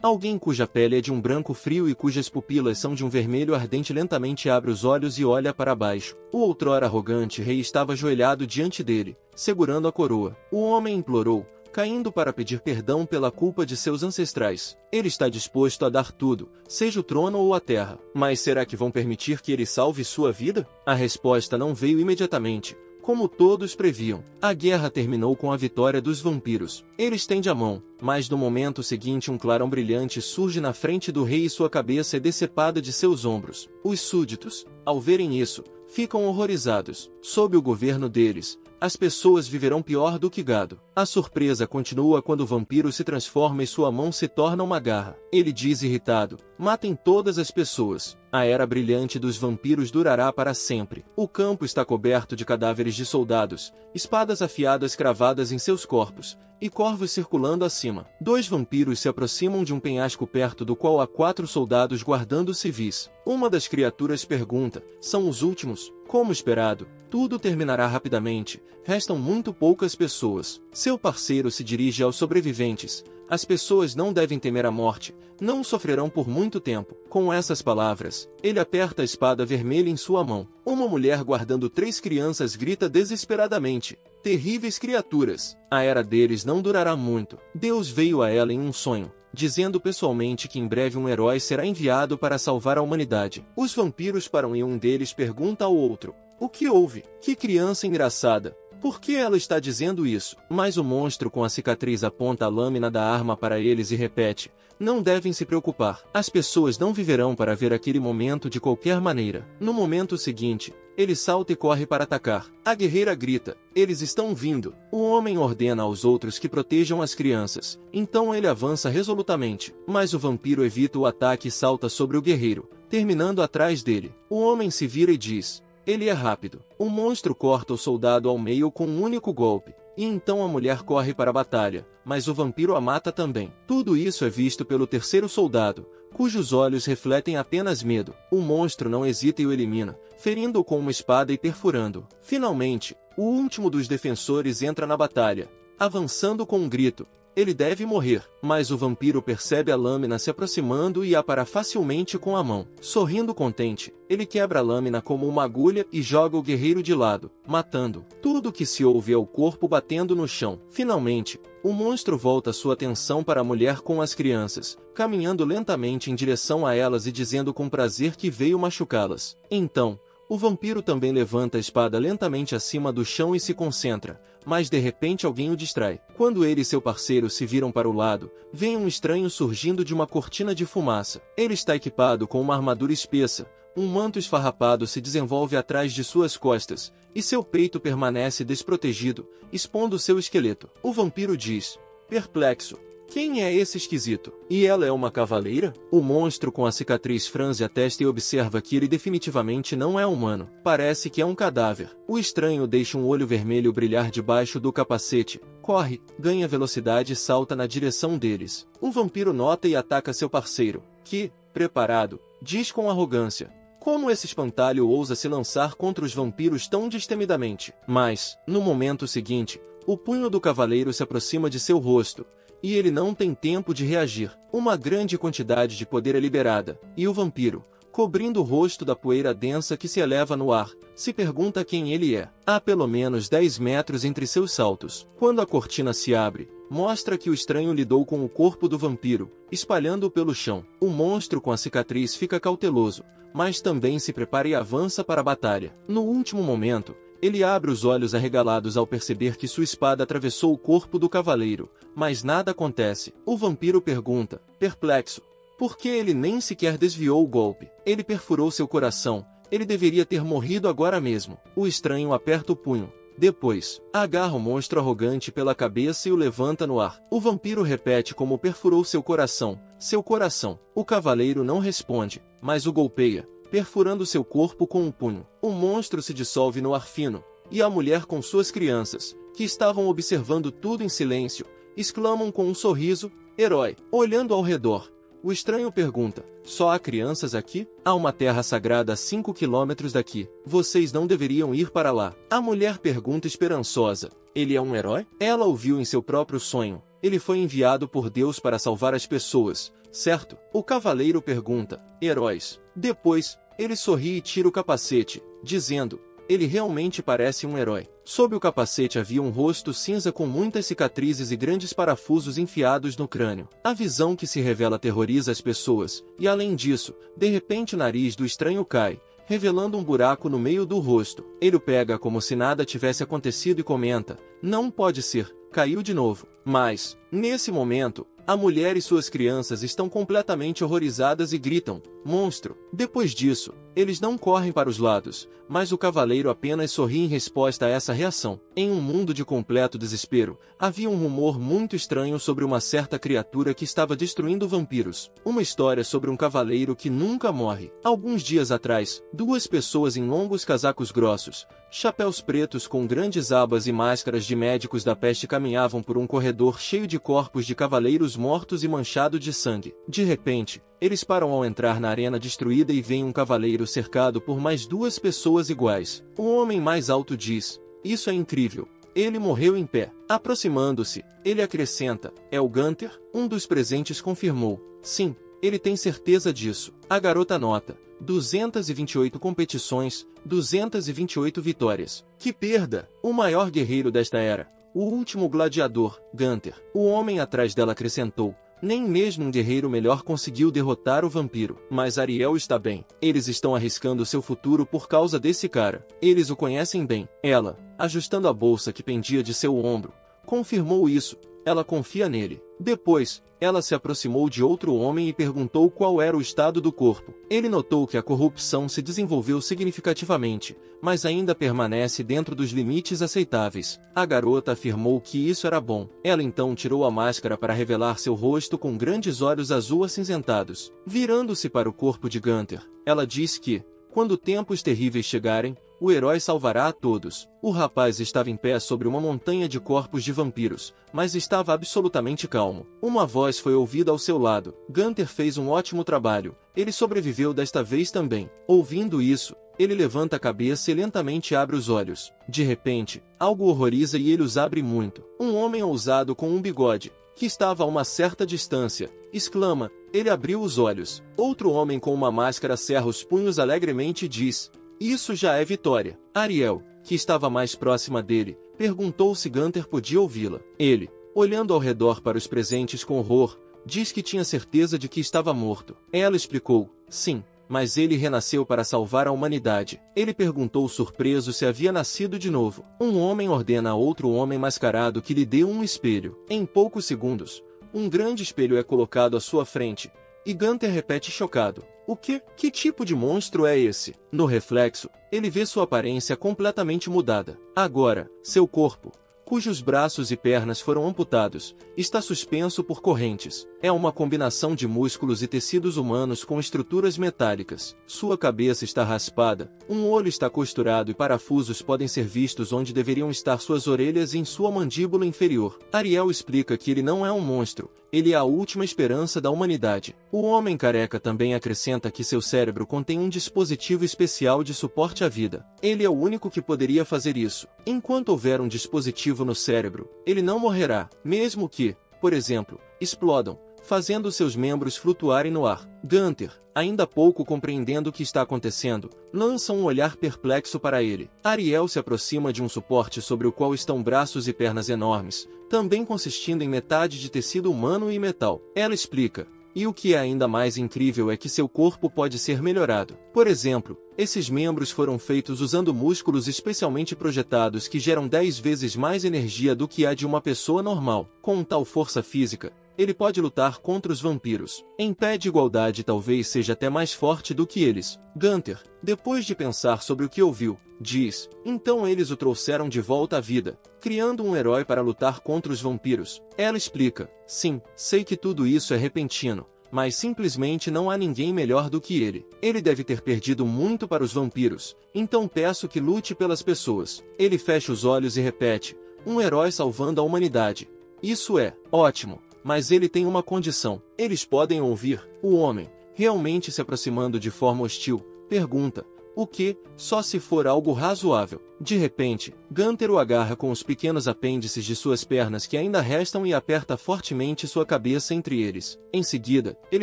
Alguém cuja pele é de um branco frio e cujas pupilas são de um vermelho ardente lentamente abre os olhos e olha para baixo. O outrora arrogante rei estava ajoelhado diante dele, segurando a coroa. O homem implorou, caindo para pedir perdão pela culpa de seus ancestrais. Ele está disposto a dar tudo, seja o trono ou a terra. Mas será que vão permitir que ele salve sua vida? A resposta não veio imediatamente. Como todos previam, a guerra terminou com a vitória dos vampiros. Ele estende a mão, mas no momento seguinte um clarão brilhante surge na frente do rei e sua cabeça é decepada de seus ombros. Os súditos, ao verem isso, ficam horrorizados. Sob o governo deles, as pessoas viverão pior do que gado. A surpresa continua quando o vampiro se transforma e sua mão se torna uma garra. Ele diz irritado, matem todas as pessoas. A era brilhante dos vampiros durará para sempre. O campo está coberto de cadáveres de soldados, espadas afiadas cravadas em seus corpos, e corvos circulando acima. 2 vampiros se aproximam de um penhasco perto do qual há 4 soldados guardando civis. Uma das criaturas pergunta, são os últimos? Como esperado, tudo terminará rapidamente, restam muito poucas pessoas. Seu parceiro se dirige aos sobreviventes. As pessoas não devem temer a morte, não sofrerão por muito tempo. Com essas palavras, ele aperta a espada vermelha em sua mão. Uma mulher guardando 3 crianças grita desesperadamente, terríveis criaturas. A era deles não durará muito. Deus veio a ela em um sonho, dizendo pessoalmente que em breve um herói será enviado para salvar a humanidade. Os vampiros param e um deles pergunta ao outro, o que houve? Que criança engraçada! Por que ela está dizendo isso? Mas o monstro com a cicatriz aponta a lâmina da arma para eles e repete, não devem se preocupar. As pessoas não viverão para ver aquele momento de qualquer maneira. No momento seguinte, ele salta e corre para atacar. A guerreira grita, eles estão vindo. O homem ordena aos outros que protejam as crianças. Então ele avança resolutamente. Mas o vampiro evita o ataque e salta sobre o guerreiro, terminando atrás dele. O homem se vira e diz, ele é rápido. O monstro corta o soldado ao meio com um único golpe. E então a mulher corre para a batalha, mas o vampiro a mata também. Tudo isso é visto pelo terceiro soldado, cujos olhos refletem apenas medo. O monstro não hesita e o elimina, ferindo-o com uma espada e perfurando. Finalmente, o último dos defensores entra na batalha, avançando com um grito. Ele deve morrer, mas o vampiro percebe a lâmina se aproximando e a para facilmente com a mão. Sorrindo contente, ele quebra a lâmina como uma agulha e joga o guerreiro de lado, matando. Tudo o que se ouve é o corpo batendo no chão. Finalmente, o monstro volta sua atenção para a mulher com as crianças, caminhando lentamente em direção a elas e dizendo com prazer que veio machucá-las. Então, o vampiro também levanta a espada lentamente acima do chão e se concentra, mas de repente alguém o distrai. Quando ele e seu parceiro se viram para o lado, vem um estranho surgindo de uma cortina de fumaça. Ele está equipado com uma armadura espessa, um manto esfarrapado se desenvolve atrás de suas costas, e seu peito permanece desprotegido, expondo seu esqueleto. O vampiro diz, perplexo, quem é esse esquisito? E ela é uma cavaleira? O monstro com a cicatriz franze a testa e observa que ele definitivamente não é humano. Parece que é um cadáver. O estranho deixa um olho vermelho brilhar debaixo do capacete, corre, ganha velocidade e salta na direção deles. O vampiro nota e ataca seu parceiro, que, preparado, diz com arrogância, como esse espantalho ousa se lançar contra os vampiros tão destemidamente? Mas, no momento seguinte, o punho do cavaleiro se aproxima de seu rosto, e ele não tem tempo de reagir. Uma grande quantidade de poder é liberada, e o vampiro, cobrindo o rosto da poeira densa que se eleva no ar, se pergunta quem ele é. Há pelo menos 10 metros entre seus saltos. Quando a cortina se abre, mostra que o estranho lidou com o corpo do vampiro, espalhando-o pelo chão. O monstro com a cicatriz fica cauteloso, mas também se prepara e avança para a batalha. No último momento, ele abre os olhos arregalados ao perceber que sua espada atravessou o corpo do cavaleiro, mas nada acontece. O vampiro pergunta, perplexo, por que ele nem sequer desviou o golpe? Ele perfurou seu coração, ele deveria ter morrido agora mesmo. O estranho aperta o punho. Depois, agarra o monstro arrogante pela cabeça e o levanta no ar. O vampiro repete como perfurou seu coração, seu coração. O cavaleiro não responde, mas o golpeia, perfurando seu corpo com um punho. O monstro se dissolve no ar fino, e a mulher com suas crianças, que estavam observando tudo em silêncio, exclamam com um sorriso, herói. Olhando ao redor, o estranho pergunta, só há crianças aqui? Há uma terra sagrada a 5 quilômetros daqui. Vocês não deveriam ir para lá. A mulher pergunta esperançosa, ele é um herói? Ela ouviu em seu próprio sonho. Ele foi enviado por Deus para salvar as pessoas, certo? O cavaleiro pergunta, heróis. Depois, ele sorri e tira o capacete, dizendo, ele realmente parece um herói. Sob o capacete havia um rosto cinza com muitas cicatrizes e grandes parafusos enfiados no crânio. A visão que se revela aterroriza as pessoas, e além disso, de repente o nariz do estranho cai, revelando um buraco no meio do rosto. Ele o pega como se nada tivesse acontecido e comenta, não pode ser, caiu de novo. Mas, nesse momento, a mulher e suas crianças estão completamente horrorizadas e gritam, monstro. Depois disso, eles não correm para os lados, mas o cavaleiro apenas sorri em resposta a essa reação. Em um mundo de completo desespero, havia um rumor muito estranho sobre uma certa criatura que estava destruindo vampiros. Uma história sobre um cavaleiro que nunca morre. Alguns dias atrás, duas pessoas em longos casacos grossos, chapéus pretos com grandes abas e máscaras de médicos da peste caminhavam por um corredor cheio de corpos de cavaleiros mortos e manchado de sangue. De repente, eles param ao entrar na arena destruída e veem um cavaleiro cercado por mais duas pessoas iguais. O homem mais alto diz, isso é incrível. Ele morreu em pé. Aproximando-se, ele acrescenta, é o Gunther? Um dos presentes confirmou, sim, ele tem certeza disso. A garota nota, 228 competições, 228 vitórias. Que perda! O maior guerreiro desta era. O último gladiador, Gunther. O homem atrás dela acrescentou, nem mesmo um guerreiro melhor conseguiu derrotar o vampiro. Mas Ariel está bem. Eles estão arriscando seu futuro por causa desse cara. Eles o conhecem bem. Ela, ajustando a bolsa que pendia de seu ombro, confirmou isso. Ela confia nele. Depois, ela se aproximou de outro homem e perguntou qual era o estado do corpo. Ele notou que a corrupção se desenvolveu significativamente, mas ainda permanece dentro dos limites aceitáveis. A garota afirmou que isso era bom. Ela então tirou a máscara para revelar seu rosto com grandes olhos azul acinzentados. Virando-se para o corpo de Gunther, ela disse que, quando tempos terríveis chegarem, o herói salvará a todos. O rapaz estava em pé sobre uma montanha de corpos de vampiros, mas estava absolutamente calmo. Uma voz foi ouvida ao seu lado. Gunther fez um ótimo trabalho. Ele sobreviveu desta vez também. Ouvindo isso, ele levanta a cabeça e lentamente abre os olhos. De repente, algo horroriza e ele os abre muito. Um homem ousado com um bigode, que estava a uma certa distância, exclama. Ele abriu os olhos. Outro homem com uma máscara cerra os punhos alegremente e diz, isso já é vitória. Ariel, que estava mais próxima dele, perguntou se Gunther podia ouvi-la. Ele, olhando ao redor para os presentes com horror, diz que tinha certeza de que estava morto. Ela explicou, sim, mas ele renasceu para salvar a humanidade. Ele perguntou surpreso se havia nascido de novo. Um homem ordena a outro homem mascarado que lhe dê um espelho. Em poucos segundos, um grande espelho é colocado à sua frente, e Gunther repete chocado. O quê? Que tipo de monstro é esse? No reflexo, ele vê sua aparência completamente mudada. Agora, seu corpo, cujos braços e pernas foram amputados, está suspenso por correntes. É uma combinação de músculos e tecidos humanos com estruturas metálicas. Sua cabeça está raspada, um olho está costurado e parafusos podem ser vistos onde deveriam estar suas orelhas e em sua mandíbula inferior. Ariel explica que ele não é um monstro, ele é a última esperança da humanidade. O homem careca também acrescenta que seu cérebro contém um dispositivo especial de suporte à vida. Ele é o único que poderia fazer isso. Enquanto houver um dispositivo no cérebro, ele não morrerá, mesmo que, por exemplo, explodam, fazendo seus membros flutuarem no ar. Gunther, ainda pouco compreendendo o que está acontecendo, lança um olhar perplexo para ele. Ariel se aproxima de um suporte sobre o qual estão braços e pernas enormes, também consistindo em metade de tecido humano e metal. Ela explica, e o que é ainda mais incrível é que seu corpo pode ser melhorado. Por exemplo, esses membros foram feitos usando músculos especialmente projetados que geram 10 vezes mais energia do que a de uma pessoa normal. Com tal força física, ele pode lutar contra os vampiros. Em pé de igualdade talvez seja até mais forte do que eles. Gunther, depois de pensar sobre o que ouviu, diz, então eles o trouxeram de volta à vida, criando um herói para lutar contra os vampiros. Ela explica, sim, sei que tudo isso é repentino, mas simplesmente não há ninguém melhor do que ele. Ele deve ter perdido muito para os vampiros, então peço que lute pelas pessoas. Ele fecha os olhos e repete, um herói salvando a humanidade. Isso é ótimo. Mas ele tem uma condição. Eles podem ouvir. O homem, realmente se aproximando de forma hostil, pergunta, O que? Só se for algo razoável. De repente, Gunther o agarra com os pequenos apêndices de suas pernas que ainda restam e aperta fortemente sua cabeça entre eles. Em seguida, ele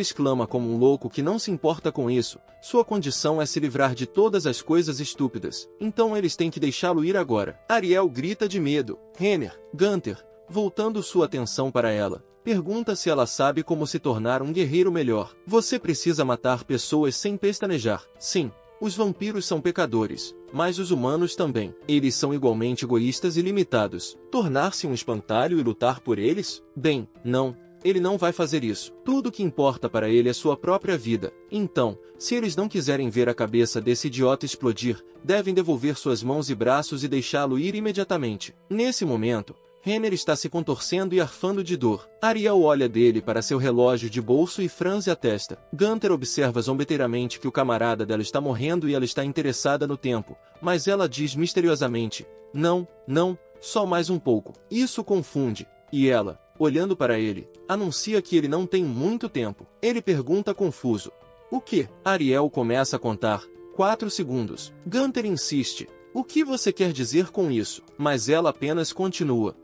exclama como um louco que não se importa com isso. Sua condição é se livrar de todas as coisas estúpidas. Então eles têm que deixá-lo ir agora. Ariel grita de medo. Renner, Gunther, voltando sua atenção para ela, pergunta se ela sabe como se tornar um guerreiro melhor. Você precisa matar pessoas sem pestanejar. Sim. Os vampiros são pecadores, mas os humanos também. Eles são igualmente egoístas e limitados. Tornar-se um espantalho e lutar por eles? Bem, não. Ele não vai fazer isso. Tudo que importa para ele é sua própria vida. Então, se eles não quiserem ver a cabeça desse idiota explodir, devem devolver suas mãos e braços e deixá-lo ir imediatamente. Nesse momento, Renner está se contorcendo e arfando de dor. Ariel olha dele para seu relógio de bolso e franze a testa. Gunther observa zombeteiramente que o camarada dela está morrendo e ela está interessada no tempo, mas ela diz misteriosamente, não, não, só mais um pouco. Isso confunde. E ela, olhando para ele, anuncia que ele não tem muito tempo. Ele pergunta confuso. O que? Ariel começa a contar. 4 segundos. Gunther insiste. O que você quer dizer com isso? Mas ela apenas continua.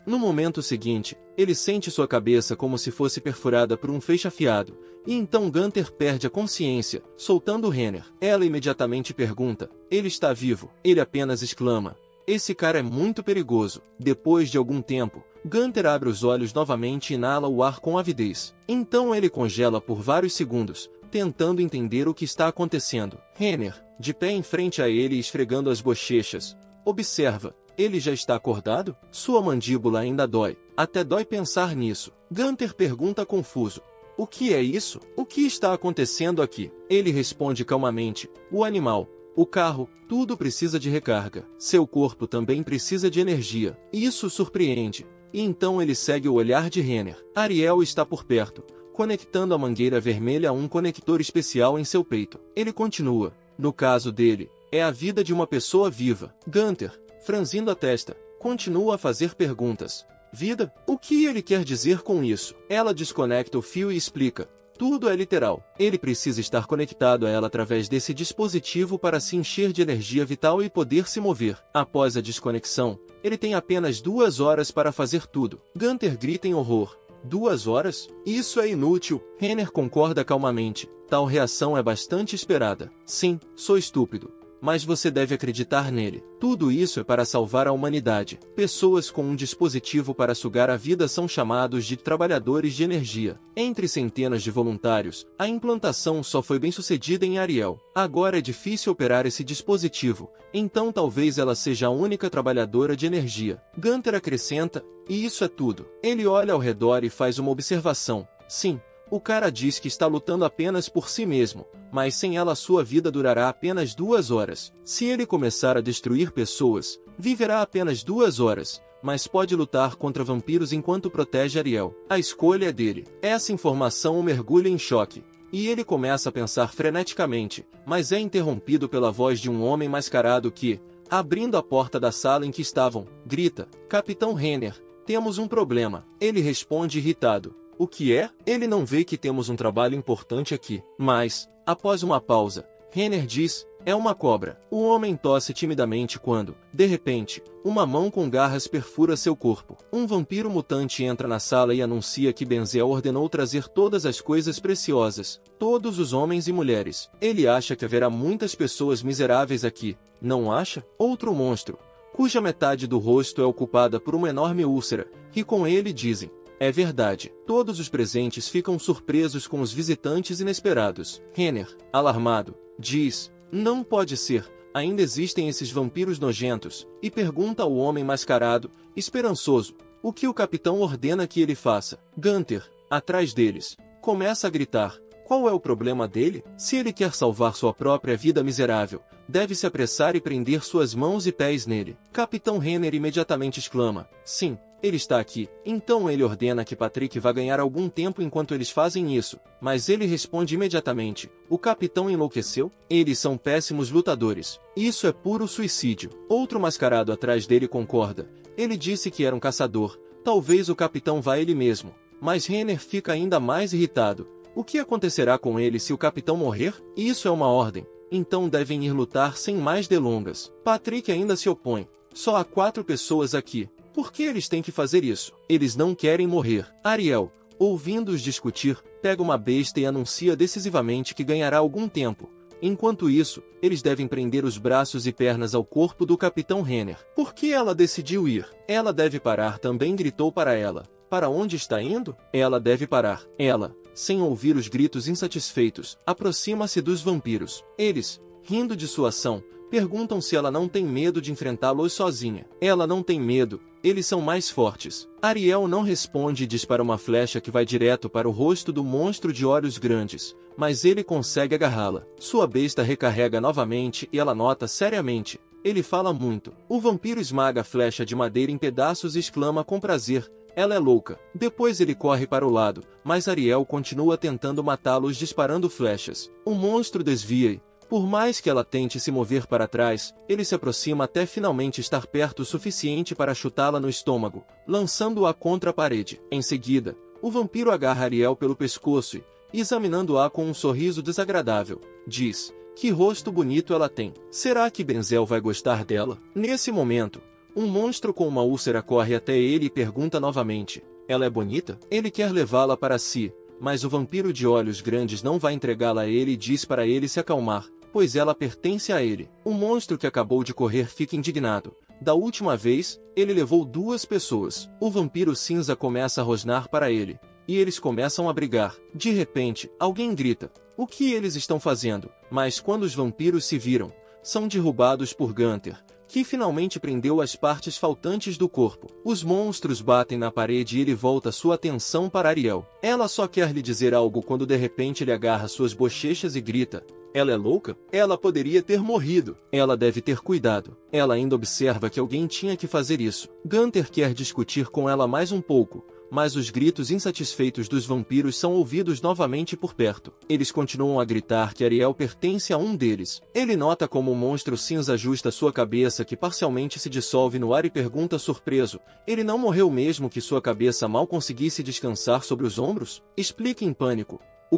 No momento seguinte, ele sente sua cabeça como se fosse perfurada por um feixe afiado, e então Gunther perde a consciência, soltando Renner. Ela imediatamente pergunta, ele está vivo? Ele apenas exclama, esse cara é muito perigoso. Depois de algum tempo, Gunther abre os olhos novamente e inala o ar com avidez. Então ele congela por vários segundos, tentando entender o que está acontecendo. Renner, de pé em frente a ele e esfregando as bochechas, observa. Ele já está acordado? Sua mandíbula ainda dói. Até dói pensar nisso. Gunther pergunta confuso. O que é isso? O que está acontecendo aqui? Ele responde calmamente. O animal, o carro, tudo precisa de recarga. Seu corpo também precisa de energia. Isso surpreende. E então ele segue o olhar de Renner. Ariel está por perto, conectando a mangueira vermelha a um conector especial em seu peito. Ele continua. No caso dele, é a vida de uma pessoa viva. Gunther, franzindo a testa, continua a fazer perguntas. Vida? O que ele quer dizer com isso? Ela desconecta o fio e explica. Tudo é literal. Ele precisa estar conectado a ela através desse dispositivo para se encher de energia vital e poder se mover. Após a desconexão, ele tem apenas 2 horas para fazer tudo. Gunther grita em horror. 2 horas? Isso é inútil. Renner concorda calmamente. Tal reação é bastante esperada. Sim, sou estúpido. Mas você deve acreditar nele. Tudo isso é para salvar a humanidade. Pessoas com um dispositivo para sugar a vida são chamados de trabalhadores de energia. Entre centenas de voluntários, a implantação só foi bem sucedida em Ariel. Agora é difícil operar esse dispositivo, então talvez ela seja a única trabalhadora de energia. Gunther acrescenta, e isso é tudo. Ele olha ao redor e faz uma observação. Sim. O cara diz que está lutando apenas por si mesmo, mas sem ela sua vida durará apenas 2 horas. Se ele começar a destruir pessoas, viverá apenas 2 horas, mas pode lutar contra vampiros enquanto protege Ariel. A escolha é dele. Essa informação o mergulha em choque. E ele começa a pensar freneticamente, mas é interrompido pela voz de um homem mascarado que, abrindo a porta da sala em que estavam, grita, Capitão Renner, temos um problema. Ele responde irritado. O que é? Ele não vê que temos um trabalho importante aqui. Mas, após uma pausa, Renner diz, é uma cobra. O homem tosse timidamente quando, de repente, uma mão com garras perfura seu corpo. Um vampiro mutante entra na sala e anuncia que Benzel ordenou trazer todas as coisas preciosas, todos os homens e mulheres. Ele acha que haverá muitas pessoas miseráveis aqui, não acha? Outro monstro, cuja metade do rosto é ocupada por uma enorme úlcera, e com ele dizem, é verdade. Todos os presentes ficam surpresos com os visitantes inesperados. Renner, alarmado, diz, não pode ser, ainda existem esses vampiros nojentos, e pergunta ao homem mascarado, esperançoso, o que o capitão ordena que ele faça. Gunther, atrás deles, começa a gritar, qual é o problema dele? Se ele quer salvar sua própria vida miserável, deve se apressar e prender suas mãos e pés nele. Capitão Renner imediatamente exclama, sim. Ele está aqui, então ele ordena que Patrick vá ganhar algum tempo enquanto eles fazem isso, mas ele responde imediatamente, o capitão enlouqueceu? Eles são péssimos lutadores. Isso é puro suicídio. Outro mascarado atrás dele concorda. Ele disse que era um caçador, talvez o capitão vá ele mesmo. Mas Renner fica ainda mais irritado. O que acontecerá com ele se o capitão morrer? Isso é uma ordem. então devem ir lutar sem mais delongas. Patrick ainda se opõe. Só há 4 pessoas aqui. Por que eles têm que fazer isso? Eles não querem morrer. Ariel, ouvindo-os discutir, pega uma besta e anuncia decisivamente que ganhará algum tempo. Enquanto isso, eles devem prender os braços e pernas ao corpo do Capitão Renner. Por que ela decidiu ir? Ela deve parar, também gritou para ela. Para onde está indo? Ela deve parar. Ela, sem ouvir os gritos insatisfeitos, aproxima-se dos vampiros. Eles, rindo de sua ação, perguntam se ela não tem medo de enfrentá-los sozinha. Ela não tem medo, eles são mais fortes. Ariel não responde e dispara uma flecha que vai direto para o rosto do monstro de olhos grandes, mas ele consegue agarrá-la. Sua besta recarrega novamente e ela nota seriamente. Ele fala muito. O vampiro esmaga a flecha de madeira em pedaços e exclama com prazer. Ela é louca. Depois ele corre para o lado, mas Ariel continua tentando matá-los disparando flechas. O monstro desvia e, por mais que ela tente se mover para trás, ele se aproxima até finalmente estar perto o suficiente para chutá-la no estômago, lançando-a contra a parede. Em seguida, o vampiro agarra Ariel pelo pescoço e, examinando-a com um sorriso desagradável, diz: "Que rosto bonito ela tem. Será que Benzel vai gostar dela?" Nesse momento, um monstro com uma úlcera corre até ele e pergunta novamente: "Ela é bonita?" Ele quer levá-la para si, mas o vampiro de olhos grandes não vai entregá-la a ele e diz para ele se acalmar, pois ela pertence a ele. O monstro que acabou de correr fica indignado. Da última vez, ele levou 2 pessoas. O vampiro cinza começa a rosnar para ele, e eles começam a brigar. De repente, alguém grita: "O que eles estão fazendo?" Mas quando os vampiros se viram, são derrubados por Gunther, que finalmente prendeu as partes faltantes do corpo. Os monstros batem na parede e ele volta sua atenção para Ariel. Ela só quer lhe dizer algo quando de repente ele agarra suas bochechas e grita: "Ela é louca? Ela poderia ter morrido. Ela deve ter cuidado." Ela ainda observa que alguém tinha que fazer isso. Gunther quer discutir com ela mais um pouco, mas os gritos insatisfeitos dos vampiros são ouvidos novamente por perto. Eles continuam a gritar que Ariel pertence a um deles. Ele nota como o monstro cinza ajusta sua cabeça que parcialmente se dissolve no ar e pergunta surpreso: "Ele não morreu mesmo que sua cabeça mal conseguisse descansar sobre os ombros?" Explica em pânico: O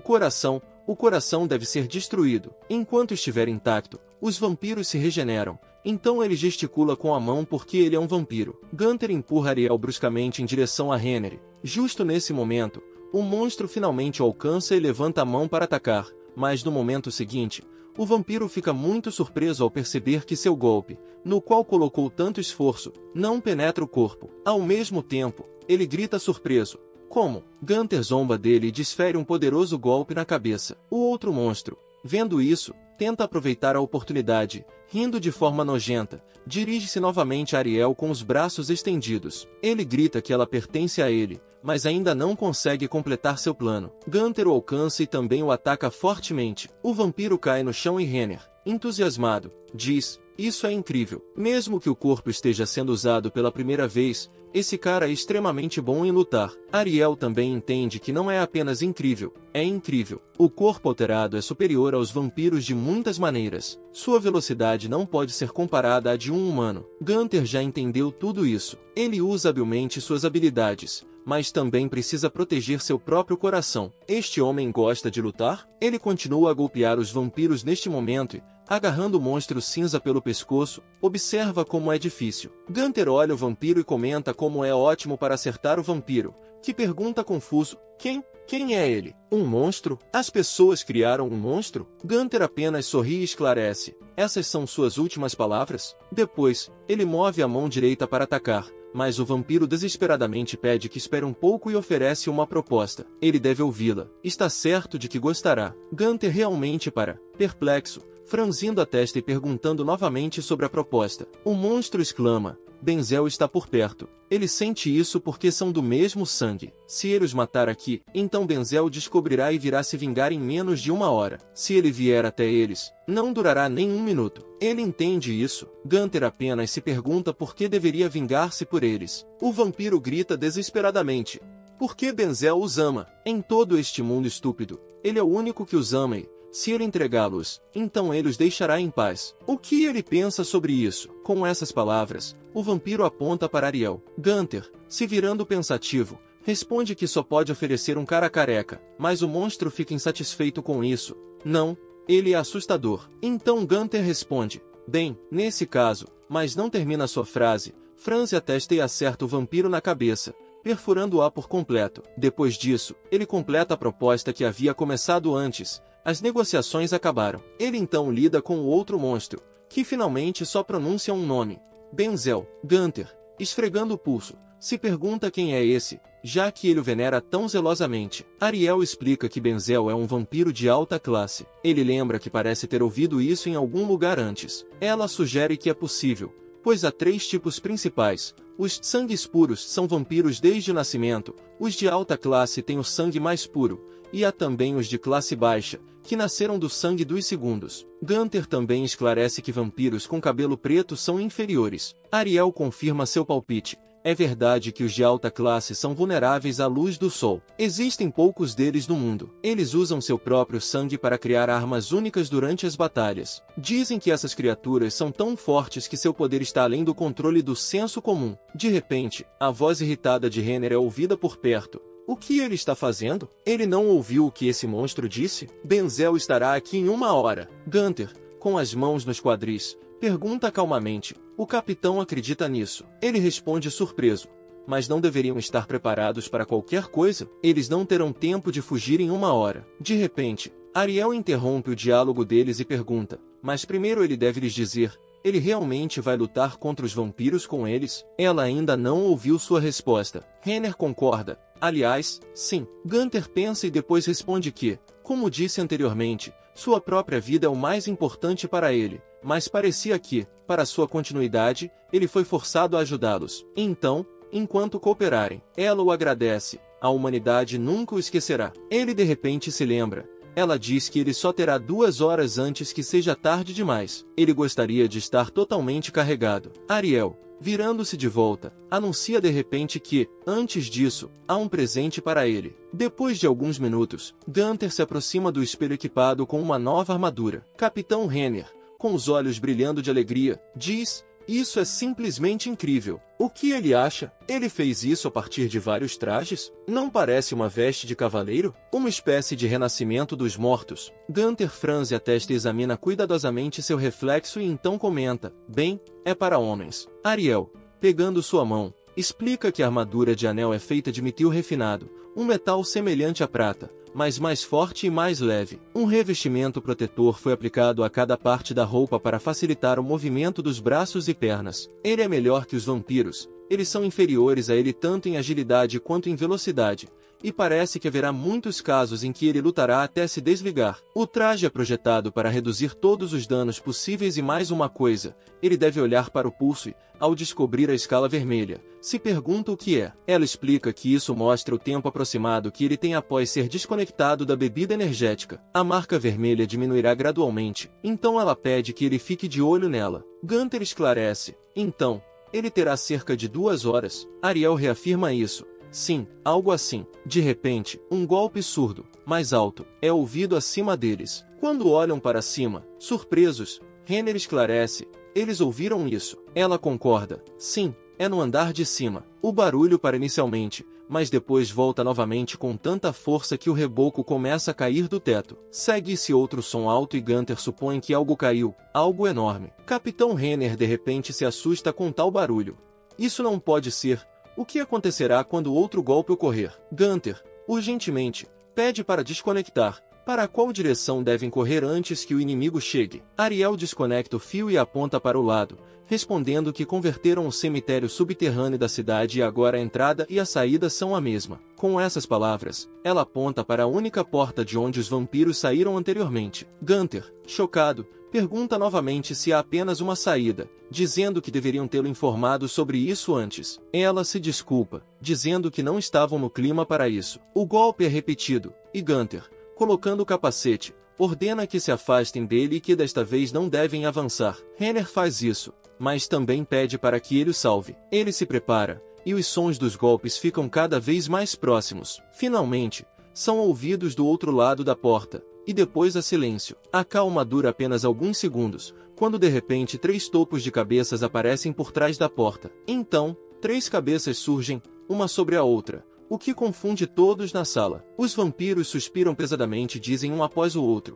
coração deve ser destruído. Enquanto estiver intacto, os vampiros se regeneram. Então ele gesticula com a mão porque ele é um vampiro. Gunther empurra Ariel bruscamente em direção a Renner. Justo nesse momento, o monstro finalmente o alcança e levanta a mão para atacar, mas no momento seguinte, o vampiro fica muito surpreso ao perceber que seu golpe, no qual colocou tanto esforço, não penetra o corpo. Ao mesmo tempo, ele grita surpreso: "Como?" Gunther zomba dele e desfere um poderoso golpe na cabeça. O outro monstro, vendo isso, tenta aproveitar a oportunidade, rindo de forma nojenta, dirige-se novamente a Ariel com os braços estendidos. Ele grita que ela pertence a ele, mas ainda não consegue completar seu plano. Gunther o alcança e também o ataca fortemente. O vampiro cai no chão e Renner, entusiasmado, diz: "Isso é incrível. Mesmo que o corpo esteja sendo usado pela primeira vez, esse cara é extremamente bom em lutar." Ariel também entende que não é apenas incrível, é incrível. O corpo alterado é superior aos vampiros de muitas maneiras. Sua velocidade não pode ser comparada à de um humano. Gunther já entendeu tudo isso. Ele usa habilmente suas habilidades, mas também precisa proteger seu próprio coração. Este homem gosta de lutar? Ele continua a golpear os vampiros neste momento e, agarrando o monstro cinza pelo pescoço, observa como é difícil. Gunther olha o vampiro e comenta como é ótimo para acertar o vampiro, que pergunta confuso: Quem é ele? Um monstro? As pessoas criaram um monstro? Gunther apenas sorri e esclarece: "Essas são suas últimas palavras?" Depois, ele move a mão direita para atacar, mas o vampiro desesperadamente pede que espere um pouco e oferece uma proposta. Ele deve ouvi-la. Está certo de que gostará. Gunther realmente para, perplexo, franzindo a testa e perguntando novamente sobre a proposta. O monstro exclama: "Benzel está por perto." Ele sente isso porque são do mesmo sangue. Se ele os matar aqui, então Benzel descobrirá e virá se vingar em menos de 1 hora. Se ele vier até eles, não durará nem 1 minuto. Ele entende isso. Gunther apenas se pergunta por que deveria vingar-se por eles. O vampiro grita desesperadamente: "Porque Benzel os ama. Em todo este mundo estúpido, ele é o único que os ama e, se ele entregá-los, então ele os deixará em paz." O que ele pensa sobre isso? Com essas palavras, o vampiro aponta para Ariel. Gunther, se virando pensativo, responde que só pode oferecer um cara careca, mas o monstro fica insatisfeito com isso. "Não, Ele é assustador. Então Gunther responde: bem, nesse caso, mas não termina sua frase, franze a testa e acerta o vampiro na cabeça, perfurando-a por completo. Depois disso, ele completa a proposta que havia começado antes. As negociações acabaram. Ele então lida com o outro monstro, que finalmente só pronuncia um nome: Benzel. Gunther, esfregando o pulso, se pergunta quem é esse, já que ele o venera tão zelosamente. Ariel explica que Benzel é um vampiro de alta classe. Ele lembra que parece ter ouvido isso em algum lugar antes. Ela sugere que é possível, pois há 3 tipos principais. Os sangues puros são vampiros desde o nascimento, os de alta classe têm o sangue mais puro, e há também os de classe baixa, que nasceram do sangue dos segundos. Gunther também esclarece que vampiros com cabelo preto são inferiores. Ariel confirma seu palpite. É verdade que os de alta classe são vulneráveis à luz do sol. Existem poucos deles no mundo. Eles usam seu próprio sangue para criar armas únicas durante as batalhas. Dizem que essas criaturas são tão fortes que seu poder está além do controle do senso comum. De repente, a voz irritada de Renner é ouvida por perto. O que ele está fazendo? Ele não ouviu o que esse monstro disse? Benzel estará aqui em 1 hora. Gunther, com as mãos nos quadris, pergunta calmamente: o capitão acredita nisso? Ele responde surpreso: mas não deveriam estar preparados para qualquer coisa? Eles não terão tempo de fugir em 1 hora. De repente, Ariel interrompe o diálogo deles e pergunta: mas primeiro ele deve lhes dizer, ele realmente vai lutar contra os vampiros com eles? Ela ainda não ouviu sua resposta. Renner concorda: aliás, sim. Gunther pensa e depois responde que, como disse anteriormente, sua própria vida é o mais importante para ele, mas parecia que, para sua continuidade, ele foi forçado a ajudá-los. Então, enquanto cooperarem, ela o agradece. A humanidade nunca o esquecerá. Ele de repente se lembra. Ela diz que ele só terá 2 horas antes que seja tarde demais. Ele gostaria de estar totalmente carregado. Ariel, virando-se de volta, anuncia de repente que, antes disso, há um presente para ele. Depois de alguns minutos, Gunther se aproxima do espelho equipado com uma nova armadura. Capitão Renner, com os olhos brilhando de alegria, diz: isso é simplesmente incrível. O que ele acha? Ele fez isso a partir de vários trajes? Não parece uma veste de cavaleiro? Uma espécie de renascimento dos mortos? Gunther franze a testa e examina cuidadosamente seu reflexo e então comenta: bem, é para homens. Ariel, pegando sua mão, explica que a armadura de anel é feita de metil refinado, um metal semelhante à prata, mas mais forte e mais leve. Um revestimento protetor foi aplicado a cada parte da roupa para facilitar o movimento dos braços e pernas. Ele é melhor que os vampiros. Eles são inferiores a ele tanto em agilidade quanto em velocidade, e parece que haverá muitos casos em que ele lutará até se desligar. O traje é projetado para reduzir todos os danos possíveis e mais uma coisa, ele deve olhar para o pulso e, ao descobrir a escala vermelha, se pergunta o que é. Ela explica que isso mostra o tempo aproximado que ele tem após ser desconectado da bebida energética. A marca vermelha diminuirá gradualmente, então ela pede que ele fique de olho nela. Gunther esclarece: então, ele terá cerca de 2 horas. Ariel reafirma isso. Sim, algo assim. De repente, um golpe surdo, mais alto, é ouvido acima deles. Quando olham para cima, surpresos, Renner esclarece: eles ouviram isso. Ela concorda: sim, é no andar de cima. O barulho para inicialmente, mas depois volta novamente com tanta força que o reboco começa a cair do teto. Segue-se outro som alto e Gunther supõe que algo caiu, algo enorme. Capitão Renner de repente se assusta com tal barulho. Isso não pode ser. O que acontecerá quando outro golpe ocorrer? Gunther, urgentemente, pede para desconectar. Para qual direção devem correr antes que o inimigo chegue? Ariel desconecta o fio e aponta para o lado, respondendo que converteram o cemitério subterrâneo da cidade e agora a entrada e a saída são a mesma. Com essas palavras, ela aponta para a única porta de onde os vampiros saíram anteriormente. Gunther, chocado, pergunta novamente se há apenas uma saída, dizendo que deveriam tê-lo informado sobre isso antes. Ela se desculpa, dizendo que não estavam no clima para isso. O golpe é repetido, e Gunther, colocando o capacete, ordena que se afastem dele e que desta vez não devem avançar. Renner faz isso, mas também pede para que ele o salve. Ele se prepara, e os sons dos golpes ficam cada vez mais próximos. Finalmente, são ouvidos do outro lado da porta, e depois há silêncio. A calma dura apenas alguns segundos, quando de repente 3 topos de cabeças aparecem por trás da porta. Então, 3 cabeças surgem, uma sobre a outra, o que confunde todos na sala. Os vampiros suspiram pesadamente e dizem um após o outro: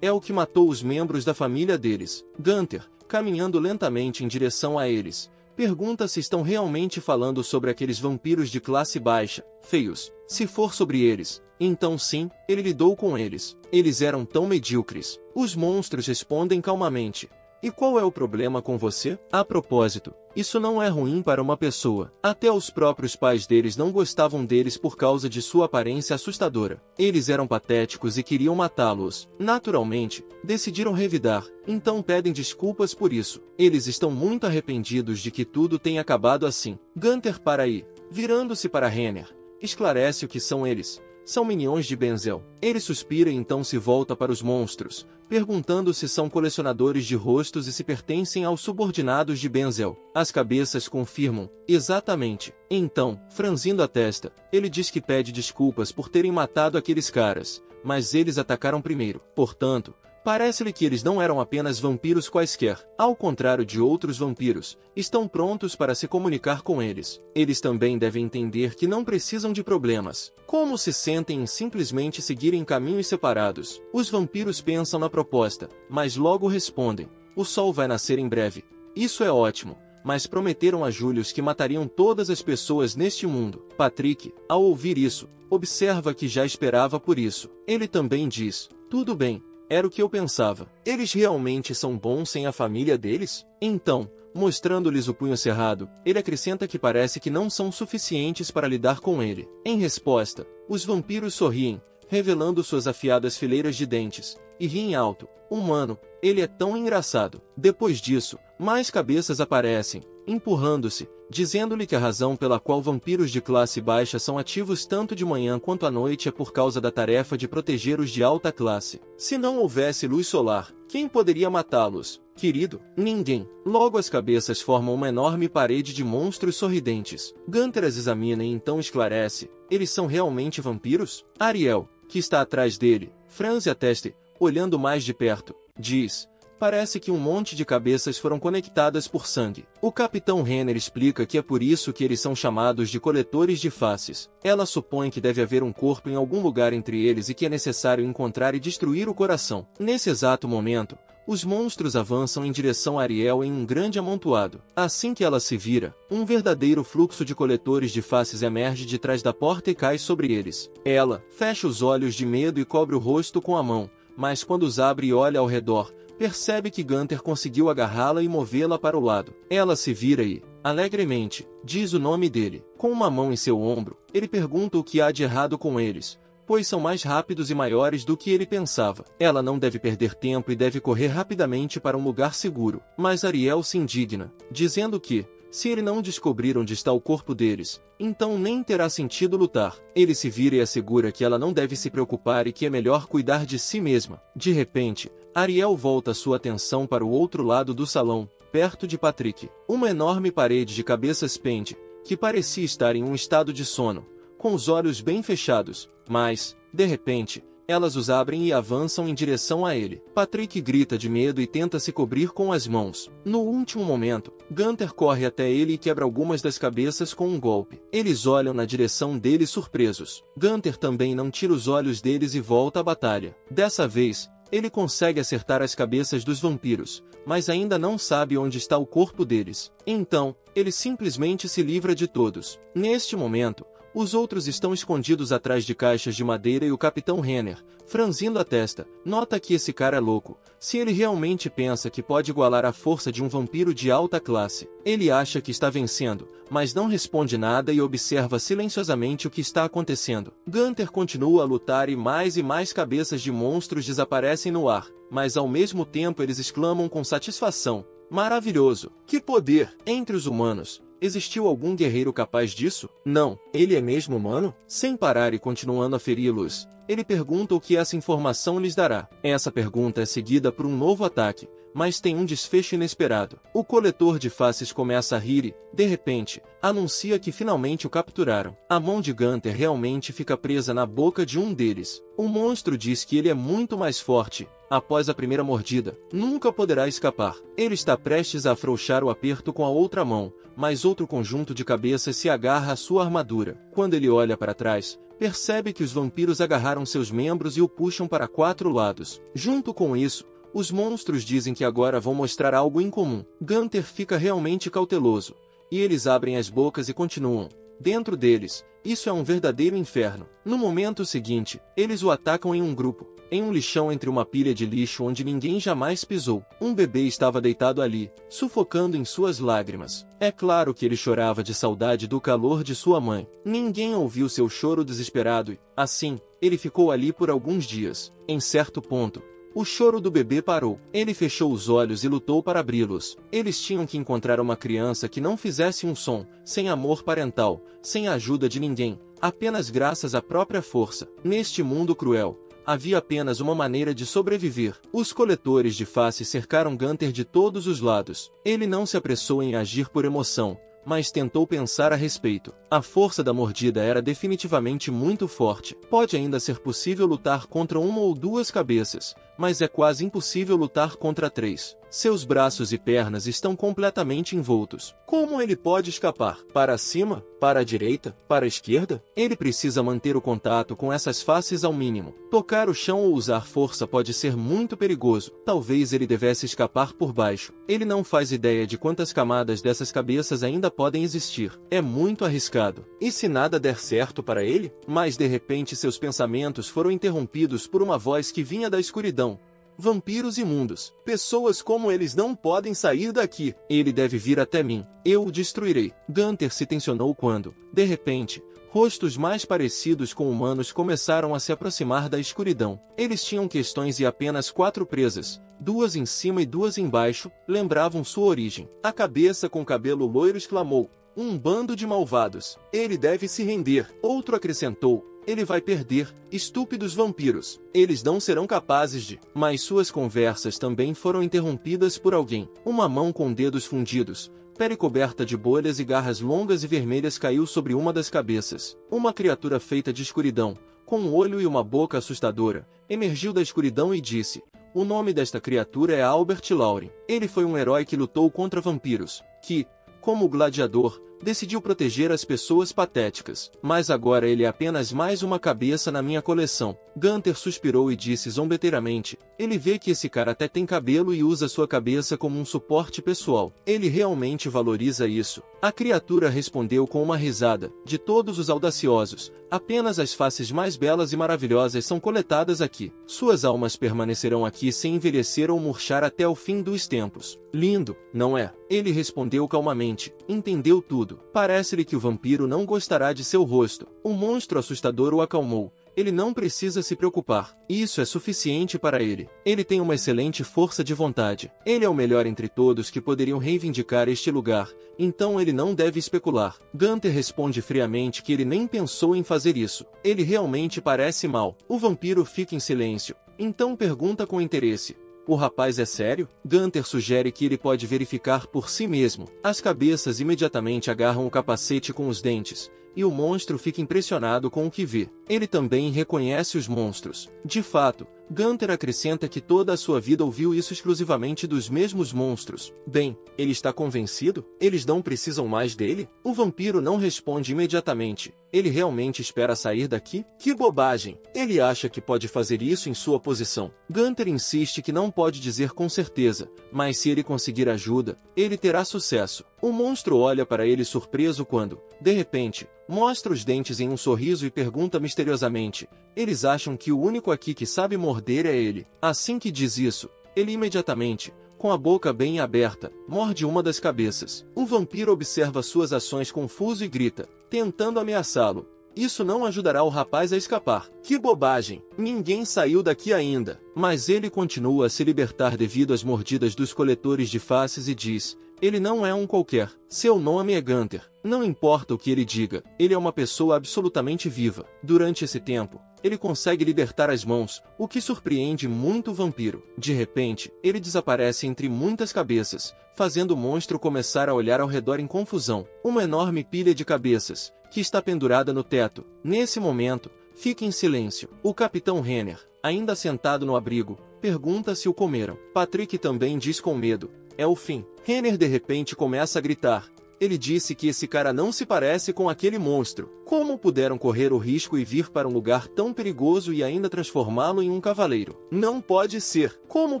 é É o que matou os membros da família deles. Gunther, caminhando lentamente em direção a eles, pergunta se estão realmente falando sobre aqueles vampiros de classe baixa, feios. Se for sobre eles, então sim, ele lidou com eles. Eles eram tão medíocres. Os monstros respondem calmamente. E qual é o problema com você? A propósito, isso não é ruim para uma pessoa. Até os próprios pais deles não gostavam deles por causa de sua aparência assustadora. Eles eram patéticos e queriam matá-los. Naturalmente, decidiram revidar, então pedem desculpas por isso. Eles estão muito arrependidos de que tudo tenha acabado assim. Gunther para aí, virando-se para Renner, esclarece o que são eles. São minions de Benzel. Ele suspira e então se volta para os monstros, perguntando se são colecionadores de rostos e se pertencem aos subordinados de Benzel. As cabeças confirmam, exatamente. Então, franzindo a testa, ele diz que pede desculpas por terem matado aqueles caras, mas eles atacaram primeiro. Portanto, parece-lhe que eles não eram apenas vampiros quaisquer. Ao contrário de outros vampiros, estão prontos para se comunicar com eles. Eles também devem entender que não precisam de problemas. Como se sentem em simplesmente seguirem caminhos separados? Os vampiros pensam na proposta, mas logo respondem. O sol vai nascer em breve. Isso é ótimo. Mas prometeram a Julius que matariam todas as pessoas neste mundo. Patrick, ao ouvir isso, observa que já esperava por isso. Ele também diz, tudo bem. Era o que eu pensava. Eles realmente são bons sem a família deles? Então, mostrando-lhes o punho cerrado, ele acrescenta que parece que não são suficientes para lidar com ele. Em resposta, os vampiros sorriem, revelando suas afiadas fileiras de dentes, e riem alto. Humano, ele é tão engraçado. Depois disso, mais cabeças aparecem, empurrando-se, dizendo-lhe que a razão pela qual vampiros de classe baixa são ativos tanto de manhã quanto à noite é por causa da tarefa de proteger os de alta classe. Se não houvesse luz solar, quem poderia matá-los? Querido, ninguém. Logo as cabeças formam uma enorme parede de monstros sorridentes. Gunther as examina e então esclarece. Eles são realmente vampiros? Ariel, que está atrás dele, franze a testa, olhando mais de perto, diz... Parece que um monte de cabeças foram conectadas por sangue. O Capitão Renner explica que é por isso que eles são chamados de coletores de faces. Ela supõe que deve haver um corpo em algum lugar entre eles e que é necessário encontrar e destruir o coração. Nesse exato momento, os monstros avançam em direção a Ariel em um grande amontoado. Assim que ela se vira, um verdadeiro fluxo de coletores de faces emerge de trás da porta e cai sobre eles. Ela fecha os olhos de medo e cobre o rosto com a mão, mas quando os abre e olha ao redor, percebe que Gunther conseguiu agarrá-la e movê-la para o lado. Ela se vira e, alegremente, diz o nome dele. Com uma mão em seu ombro, ele pergunta o que há de errado com eles, pois são mais rápidos e maiores do que ele pensava. Ela não deve perder tempo e deve correr rapidamente para um lugar seguro. Mas Ariel se indigna, dizendo que, se ele não descobrir onde está o corpo deles, então nem terá sentido lutar. Ele se vira e assegura que ela não deve se preocupar e que é melhor cuidar de si mesma. De repente, Ariel volta sua atenção para o outro lado do salão, perto de Patrick. Uma enorme parede de cabeças pende, que parecia estar em um estado de sono, com os olhos bem fechados, mas, de repente, elas os abrem e avançam em direção a ele. Patrick grita de medo e tenta se cobrir com as mãos. No último momento, Gunther corre até ele e quebra algumas das cabeças com um golpe. Eles olham na direção dele surpresos. Gunther também não tira os olhos deles e volta à batalha. Dessa vez, ele consegue acertar as cabeças dos vampiros, mas ainda não sabe onde está o corpo deles. Então, ele simplesmente se livra de todos. Neste momento, os outros estão escondidos atrás de caixas de madeira e o Capitão Renner, franzindo a testa, nota que esse cara é louco. Se ele realmente pensa que pode igualar a força de um vampiro de alta classe, ele acha que está vencendo, mas não responde nada e observa silenciosamente o que está acontecendo. Gunther continua a lutar e mais cabeças de monstros desaparecem no ar, mas ao mesmo tempo eles exclamam com satisfação. Maravilhoso! Que poder! Entre os humanos, existiu algum guerreiro capaz disso? Não. Ele é mesmo humano? Sem parar e continuando a feri-los, ele pergunta o que essa informação lhes dará. Essa pergunta é seguida por um novo ataque, mas tem um desfecho inesperado. O coletor de faces começa a rir e, de repente, anuncia que finalmente o capturaram. A mão de Gunther realmente fica presa na boca de um deles. O monstro diz que ele é muito mais forte. Após a primeira mordida, nunca poderá escapar. Ele está prestes a afrouxar o aperto com a outra mão, mas outro conjunto de cabeças se agarra à sua armadura. Quando ele olha para trás, percebe que os vampiros agarraram seus membros e o puxam para 4 lados. Junto com isso, os monstros dizem que agora vão mostrar algo incomum. Gunther fica realmente cauteloso, e eles abrem as bocas e continuam. Dentro deles, isso é um verdadeiro inferno. No momento seguinte, eles o atacam em um grupo, em um lixão entre uma pilha de lixo onde ninguém jamais pisou. Um bebê estava deitado ali, sufocando em suas lágrimas. É claro que ele chorava de saudade do calor de sua mãe. Ninguém ouviu seu choro desesperado e, assim, ele ficou ali por alguns dias. Em certo ponto, o choro do bebê parou. Ele fechou os olhos e lutou para abri-los. Eles tinham que encontrar uma criança que não fizesse um som, sem amor parental, sem a ajuda de ninguém, apenas graças à própria força. Neste mundo cruel, havia apenas uma maneira de sobreviver. Os coletores de face cercaram Gunther de todos os lados. Ele não se apressou em agir por emoção, mas tentou pensar a respeito. A força da mordida era definitivamente muito forte. Pode ainda ser possível lutar contra uma ou 2 cabeças, mas é quase impossível lutar contra 3. Seus braços e pernas estão completamente envoltos. Como ele pode escapar? Para cima? Para a direita? Para a esquerda? Ele precisa manter o contato com essas faces ao mínimo. Tocar o chão ou usar força pode ser muito perigoso. Talvez ele devesse escapar por baixo. Ele não faz ideia de quantas camadas dessas cabeças ainda podem existir. É muito arriscado. E se nada der certo para ele? Mas de repente seus pensamentos foram interrompidos por uma voz que vinha da escuridão. Vampiros imundos. Pessoas como eles não podem sair daqui. Ele deve vir até mim. Eu o destruirei. Gunther se tensionou quando, de repente, rostos mais parecidos com humanos começaram a se aproximar da escuridão. Eles tinham questões e apenas 4 presas, 2 em cima e 2 embaixo, lembravam sua origem. A cabeça com cabelo loiro exclamou: "Um bando de malvados. Ele deve se render." Outro acrescentou: "Ele vai perder, estúpidos vampiros. Eles não serão capazes de..." Mas suas conversas também foram interrompidas por alguém. Uma mão com dedos fundidos, pele coberta de bolhas e garras longas e vermelhas caiu sobre uma das cabeças. Uma criatura feita de escuridão, com um olho e uma boca assustadora, emergiu da escuridão e disse: "O nome desta criatura é Albert Lauren. Ele foi um herói que lutou contra vampiros, que, como gladiador, decidiu proteger as pessoas patéticas. Mas agora ele é apenas mais uma cabeça na minha coleção." Gunther suspirou e disse zombeteiramente: "Ele vê que esse cara até tem cabelo e usa sua cabeça como um suporte pessoal. Ele realmente valoriza isso." A criatura respondeu com uma risada: "De todos os audaciosos, apenas as faces mais belas e maravilhosas são coletadas aqui. Suas almas permanecerão aqui sem envelhecer ou murchar até o fim dos tempos." "Lindo, não é?" Ele respondeu calmamente. Entendeu tudo. Parece-lhe que o vampiro não gostará de seu rosto. O monstro assustador o acalmou. Ele não precisa se preocupar. Isso é suficiente para ele. Ele tem uma excelente força de vontade. Ele é o melhor entre todos que poderiam reivindicar este lugar, então ele não deve especular. Gunther responde friamente que ele nem pensou em fazer isso. Ele realmente parece mal. O vampiro fica em silêncio. Então pergunta com interesse: "O rapaz é sério?" Gunther sugere que ele pode verificar por si mesmo. As cabeças imediatamente agarram o capacete com os dentes, e o monstro fica impressionado com o que vê. Ele também reconhece os monstros. De fato, Gunther acrescenta que toda a sua vida ouviu isso exclusivamente dos mesmos monstros. Bem, ele está convencido? Eles não precisam mais dele? O vampiro não responde imediatamente. Ele realmente espera sair daqui? Que bobagem! Ele acha que pode fazer isso em sua posição. Gunther insiste que não pode dizer com certeza, mas se ele conseguir ajuda, ele terá sucesso. O monstro olha para ele surpreso quando, de repente, mostra os dentes em um sorriso e pergunta misteriosamente: "Eles acham que o único aqui que sabe morder é ele." Assim que diz isso, ele imediatamente, com a boca bem aberta, morde uma das cabeças. O vampiro observa suas ações confuso e grita, tentando ameaçá-lo: "Isso não ajudará o rapaz a escapar." Que bobagem! Ninguém saiu daqui ainda. Mas ele continua a se libertar devido às mordidas dos coletores de faces e diz: "Ele não é um qualquer. Seu nome é Gunther." Não importa o que ele diga, ele é uma pessoa absolutamente viva. Durante esse tempo, ele consegue libertar as mãos, o que surpreende muito o vampiro. De repente, ele desaparece entre muitas cabeças, fazendo o monstro começar a olhar ao redor em confusão. Uma enorme pilha de cabeças, que está pendurada no teto. Nesse momento, fica em silêncio. O capitão Renner, ainda sentado no abrigo, pergunta se o comeram. Patrick também diz com medo: "É o fim." Renner de repente começa a gritar: Ele disse que esse cara não se parece com aquele monstro. Como puderam correr o risco e vir para um lugar tão perigoso e ainda transformá-lo em um cavaleiro? Não pode ser. Como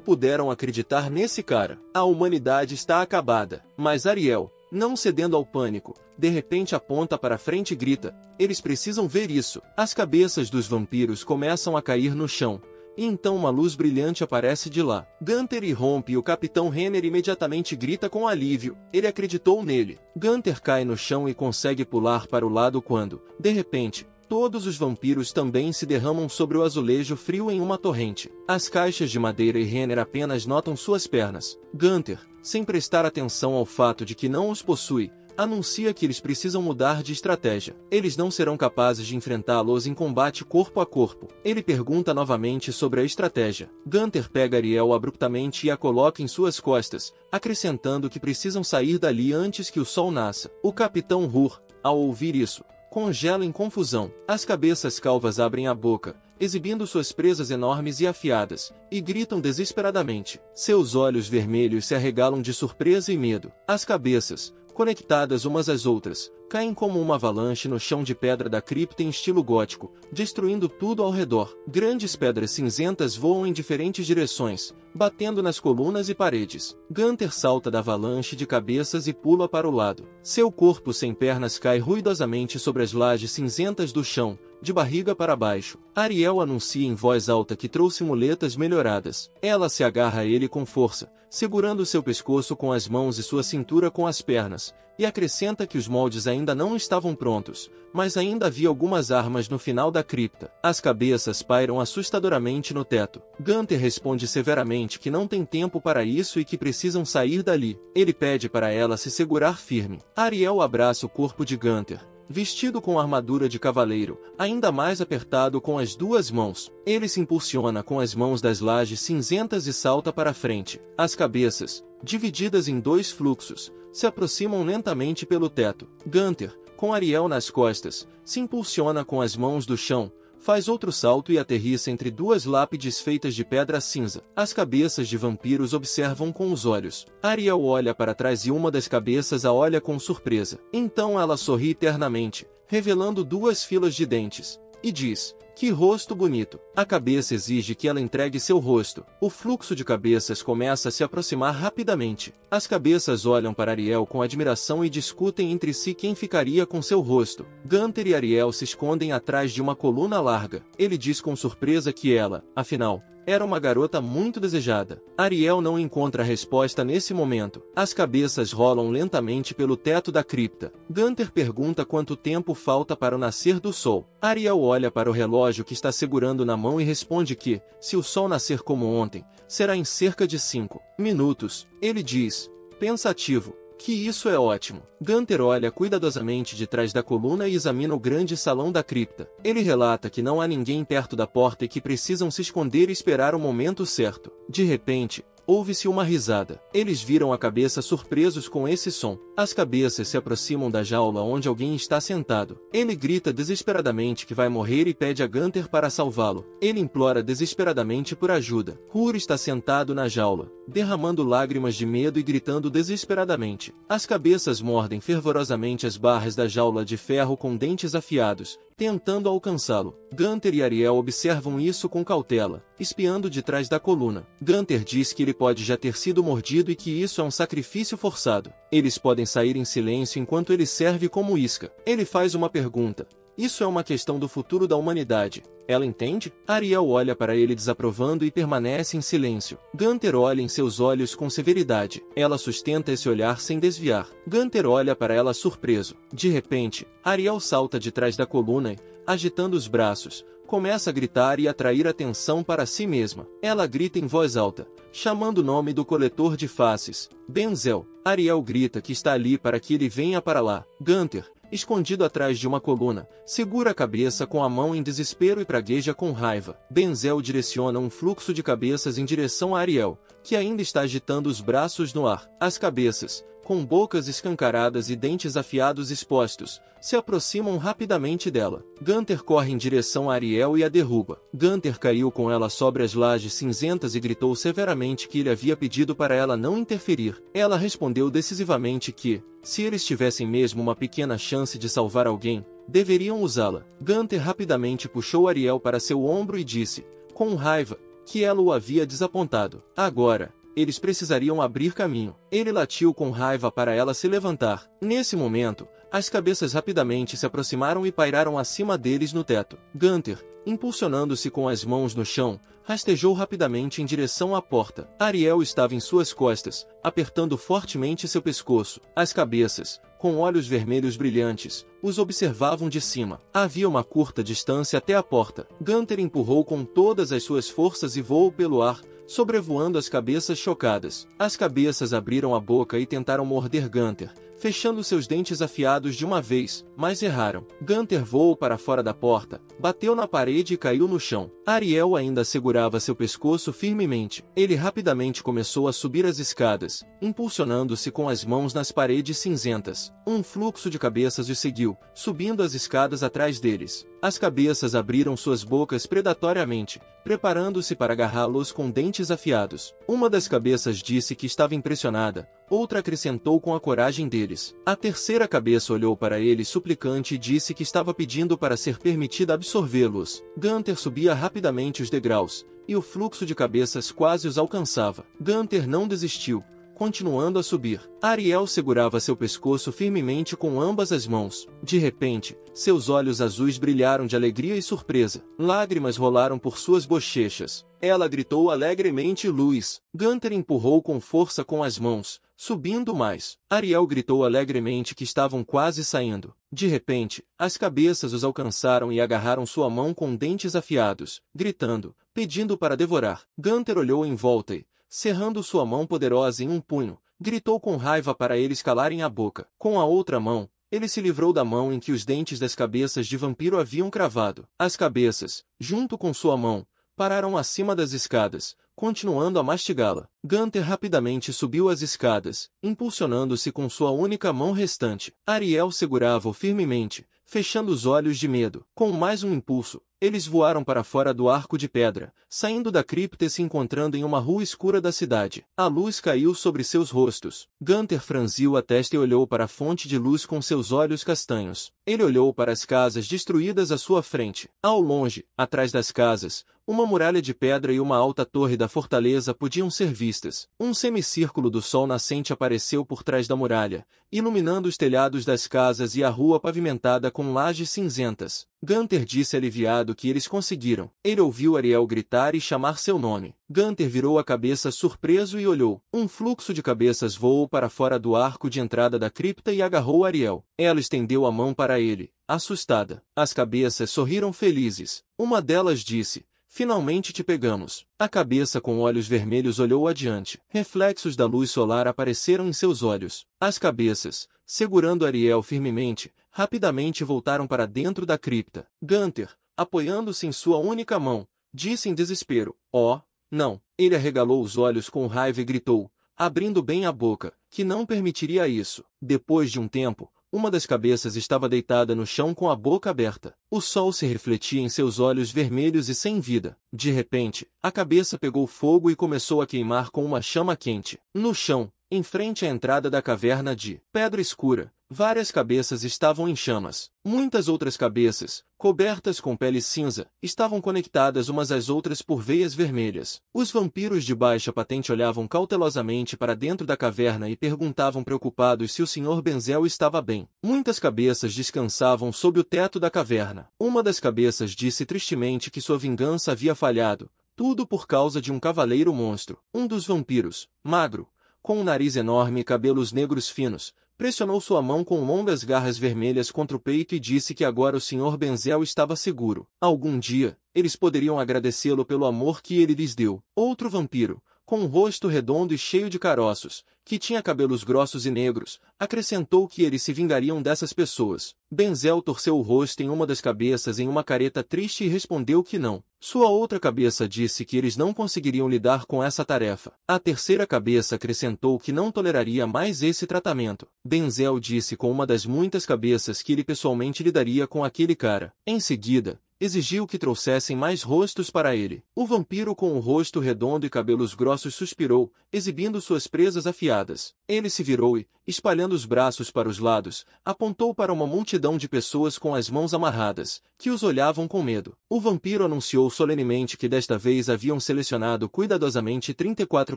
puderam acreditar nesse cara? A humanidade está acabada. Mas Ariel, não cedendo ao pânico, de repente aponta para frente e grita: eles precisam ver isso. As cabeças dos vampiros começam a cair no chão. E então uma luz brilhante aparece de lá. Gunther irrompe e o Capitão Renner imediatamente grita com alívio. Ele acreditou nele. Gunther cai no chão e consegue pular para o lado quando, de repente, todos os vampiros também se derramam sobre o azulejo frio em uma torrente. As caixas de madeira e Renner apenas notam suas pernas. Gunther, sem prestar atenção ao fato de que não os possui, anuncia que eles precisam mudar de estratégia. Eles não serão capazes de enfrentá-los em combate corpo a corpo. Ele pergunta novamente sobre a estratégia. Gunther pega Ariel abruptamente e a coloca em suas costas, acrescentando que precisam sair dali antes que o sol nasça. O Capitão Hur, ao ouvir isso, congela em confusão. As cabeças calvas abrem a boca, exibindo suas presas enormes e afiadas, e gritam desesperadamente. Seus olhos vermelhos se arregalam de surpresa e medo. As cabeças, conectadas umas às outras, caem como uma avalanche no chão de pedra da cripta em estilo gótico, destruindo tudo ao redor. Grandes pedras cinzentas voam em diferentes direções, batendo nas colunas e paredes. Gunther salta da avalanche de cabeças e pula para o lado. Seu corpo sem pernas cai ruidosamente sobre as lajes cinzentas do chão, de barriga para baixo. Ariel anuncia em voz alta que trouxe muletas melhoradas. Ela se agarra a ele com força, segurando seu pescoço com as mãos e sua cintura com as pernas, e acrescenta que os moldes ainda não estavam prontos, mas ainda havia algumas armas no final da cripta. As cabeças pairam assustadoramente no teto. Gunther responde severamente que não tem tempo para isso e que precisam sair dali. Ele pede para ela se segurar firme. Ariel abraça o corpo de Gunther, vestido com armadura de cavaleiro, ainda mais apertado com as duas mãos. Ele se impulsiona com as mãos das lajes cinzentas e salta para frente. As cabeças, divididas em dois fluxos, se aproximam lentamente pelo teto. Gunther, com Ariel nas costas, se impulsiona com as mãos do chão, faz outro salto e aterrissa entre duas lápides feitas de pedra cinza. As cabeças de vampiros observam com os olhos. Ariel olha para trás e uma das cabeças a olha com surpresa. Então ela sorri ternamente, revelando duas filas de dentes, e diz: que rosto bonito. A cabeça exige que ela entregue seu rosto. O fluxo de cabeças começa a se aproximar rapidamente. As cabeças olham para Ariel com admiração e discutem entre si quem ficaria com seu rosto. Gunther e Ariel se escondem atrás de uma coluna larga. Ele diz com surpresa que ela, afinal, era uma garota muito desejada. Ariel não encontra resposta nesse momento. As cabeças rolam lentamente pelo teto da cripta. Gunther pergunta quanto tempo falta para o nascer do sol. Ariel olha para o relógio que está segurando na mão e responde que, se o sol nascer como ontem, será em cerca de 5 minutos. Ele diz, pensativo, que isso é ótimo. Gunther olha cuidadosamente de trás da coluna e examina o grande salão da cripta. Ele relata que não há ninguém perto da porta e que precisam se esconder e esperar o momento certo. De repente, ouve-se uma risada. Eles viram a cabeça surpresos com esse som. As cabeças se aproximam da jaula onde alguém está sentado. Ele grita desesperadamente que vai morrer e pede a Gunther para salvá-lo. Ele implora desesperadamente por ajuda. Hur está sentado na jaula, derramando lágrimas de medo e gritando desesperadamente. As cabeças mordem fervorosamente as barras da jaula de ferro com dentes afiados, tentando alcançá-lo. Gunther e Ariel observam isso com cautela, espiando de trás da coluna. Gunther diz que ele pode já ter sido mordido e que isso é um sacrifício forçado. Eles podem sair em silêncio enquanto ele serve como isca. Ele faz uma pergunta. Isso é uma questão do futuro da humanidade. Ela entende? Ariel olha para ele desaprovando e permanece em silêncio. Gunther olha em seus olhos com severidade. Ela sustenta esse olhar sem desviar. Gunther olha para ela surpreso. De repente, Ariel salta de trás da coluna e, agitando os braços, começa a gritar e atrair atenção para si mesma. Ela grita em voz alta, chamando o nome do coletor de faces, Benzel. Ariel grita que está ali para que ele venha para lá. Gunther, escondido atrás de uma coluna, segura a cabeça com a mão em desespero e pragueja com raiva. Benzel direciona um fluxo de cabeças em direção a Ariel, que ainda está agitando os braços no ar. As cabeças, com bocas escancaradas e dentes afiados expostos, se aproximam rapidamente dela. Gunther corre em direção a Ariel e a derruba. Gunther caiu com ela sobre as lajes cinzentas e gritou severamente que ele havia pedido para ela não interferir. Ela respondeu decisivamente que, se eles tivessem mesmo uma pequena chance de salvar alguém, deveriam usá-la. Gunther rapidamente puxou Ariel para seu ombro e disse, com raiva, que ela o havia desapontado. Agora, eles precisariam abrir caminho. Ele latiu com raiva para ela se levantar. Nesse momento, as cabeças rapidamente se aproximaram e pairaram acima deles no teto. Gunther, impulsionando-se com as mãos no chão, rastejou rapidamente em direção à porta. Ariel estava em suas costas, apertando fortemente seu pescoço. As cabeças, com olhos vermelhos brilhantes, os observavam de cima. Havia uma curta distância até a porta. Gunther empurrou com todas as suas forças e voou pelo ar, sobrevoando as cabeças chocadas. As cabeças abriram a boca e tentaram morder Gunther, fechando seus dentes afiados de uma vez, mas erraram. Gunther voou para fora da porta, bateu na parede e caiu no chão. Ariel ainda segurava seu pescoço firmemente. Ele rapidamente começou a subir as escadas, impulsionando-se com as mãos nas paredes cinzentas. Um fluxo de cabeças os seguiu, subindo as escadas atrás deles. As cabeças abriram suas bocas predatoriamente, preparando-se para agarrá-los com dentes afiados. Uma das cabeças disse que estava impressionada, outra acrescentou com a coragem deles. A terceira cabeça olhou para ele suplicante e disse que estava pedindo para ser permitida absorvê-los. Gunther subia rapidamente os degraus, e o fluxo de cabeças quase os alcançava. Gunther não desistiu, continuando a subir. Ariel segurava seu pescoço firmemente com ambas as mãos. De repente, seus olhos azuis brilharam de alegria e surpresa. Lágrimas rolaram por suas bochechas. Ela gritou alegremente luz. Gunther empurrou com força com as mãos, subindo mais. Ariel gritou alegremente que estavam quase saindo. De repente, as cabeças os alcançaram e agarraram sua mão com dentes afiados, gritando, pedindo para devorar. Gunther olhou em volta e, cerrando sua mão poderosa em um punho, gritou com raiva para eles calarem a boca. Com a outra mão, ele se livrou da mão em que os dentes das cabeças de vampiro haviam cravado. As cabeças, junto com sua mão, pararam acima das escadas, continuando a mastigá-la. Gunther rapidamente subiu as escadas, impulsionando-se com sua única mão restante. Ariel segurava-o firmemente, fechando os olhos de medo. Com mais um impulso, eles voaram para fora do arco de pedra, saindo da cripta e se encontrando em uma rua escura da cidade. A luz caiu sobre seus rostos. Gunther franziu a testa e olhou para a fonte de luz com seus olhos castanhos. Ele olhou para as casas destruídas à sua frente. Ao longe, atrás das casas, uma muralha de pedra e uma alta torre da fortaleza podiam ser vistas. Um semicírculo do sol nascente apareceu por trás da muralha, iluminando os telhados das casas e a rua pavimentada com lajes cinzentas. Gunther disse aliviado que eles conseguiram. Ele ouviu Ariel gritar e chamar seu nome. Gunther virou a cabeça surpreso e olhou. Um fluxo de cabeças voou para fora do arco de entrada da cripta e agarrou Ariel. Ela estendeu a mão para ele, assustada. As cabeças sorriram felizes. Uma delas disse, finalmente te pegamos. A cabeça com olhos vermelhos olhou adiante. Reflexos da luz solar apareceram em seus olhos. As cabeças, segurando Ariel firmemente, rapidamente voltaram para dentro da cripta. Gunther, apoiando-se em sua única mão, disse em desespero, "Oh, não." Ele arregalou os olhos com raiva e gritou, abrindo bem a boca, que não permitiria isso. Depois de um tempo, uma das cabeças estava deitada no chão com a boca aberta. O sol se refletia em seus olhos vermelhos e sem vida. De repente, a cabeça pegou fogo e começou a queimar com uma chama quente. No chão, em frente à entrada da caverna de pedra escura, várias cabeças estavam em chamas. Muitas outras cabeças, cobertas com pele cinza, estavam conectadas umas às outras por veias vermelhas. Os vampiros de baixa patente olhavam cautelosamente para dentro da caverna e perguntavam preocupados se o Sr. Benzel estava bem. Muitas cabeças descansavam sob o teto da caverna. Uma das cabeças disse tristemente que sua vingança havia falhado, tudo por causa de um cavaleiro monstro. Um dos vampiros, magro, com um nariz enorme e cabelos negros finos, pressionou sua mão com longas garras vermelhas contra o peito e disse que agora o Sr. Benzel estava seguro. Algum dia, eles poderiam agradecê-lo pelo amor que ele lhes deu. Outro vampiro, com um rosto redondo e cheio de caroços, que tinha cabelos grossos e negros, acrescentou que eles se vingariam dessas pessoas. Benzel torceu o rosto em uma das cabeças em uma careta triste e respondeu que não. Sua outra cabeça disse que eles não conseguiriam lidar com essa tarefa. A terceira cabeça acrescentou que não toleraria mais esse tratamento. Denzel disse com uma das muitas cabeças que ele pessoalmente lidaria com aquele cara. Em seguida, exigiu que trouxessem mais rostos para ele. O vampiro com o rosto redondo e cabelos grossos suspirou, exibindo suas presas afiadas. Ele se virou e, espalhando os braços para os lados, apontou para uma multidão de pessoas com as mãos amarradas, que os olhavam com medo. O vampiro anunciou solenemente que desta vez haviam selecionado cuidadosamente 34